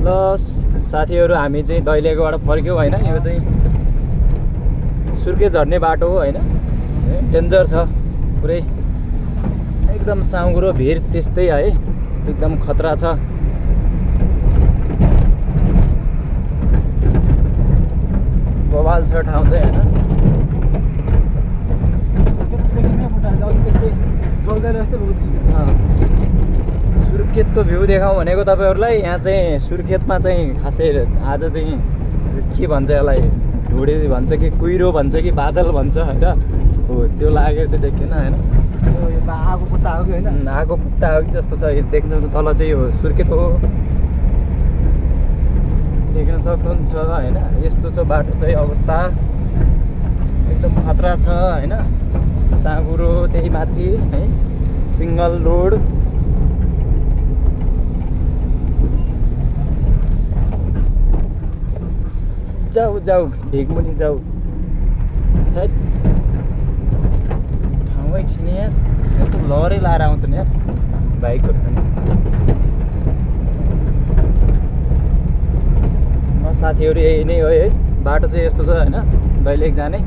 ल साथीहरू हामी चाहिँ दैलेकोबाट फर्क्यौँ होइन। यो चाहिँ सुर्खेत झर्ने बाटो हो होइन। डेन्जर छ पुरै, एकदम साँघुरो भिड त्यस्तै है, एकदम खतरा छ। बवाल छ ठाउँ चाहिँ होइन। सुर्खेतको भ्यू देखाउँ भनेको तपाईँहरूलाई। यहाँ चाहिँ सुर्खेतमा चाहिँ खासै आज चाहिँ के भन्छ यसलाई, ढुडे भन्छ कि कुहिरो भन्छ कि बादल भन्छ होइन, हो त्यो लागेर चाहिँ देख्दैन होइन। आगो पुत्ता हो कि होइन, आगो पुत्ता हो कि जस्तो छ। देख्नु तल चाहिँ हो सुर्खेत हो, देख्न सक्नुहुन्छ होइन। यस्तो छ बाटो चाहिँ अवस्था, एकदम खतरा छ होइन। साँघुरो त्यही माथि है, सिङ्गल रोड। जाऊ जाऊ ढिकमुनि जाऊ, ठाउँै छिने यार। यस्तो लहरै लाएर आउँछ नि यार बाइकहरू पनि। साथीहरू यही नै हो है, बाटो चाहिँ यस्तो छ होइन दैलेक जाने।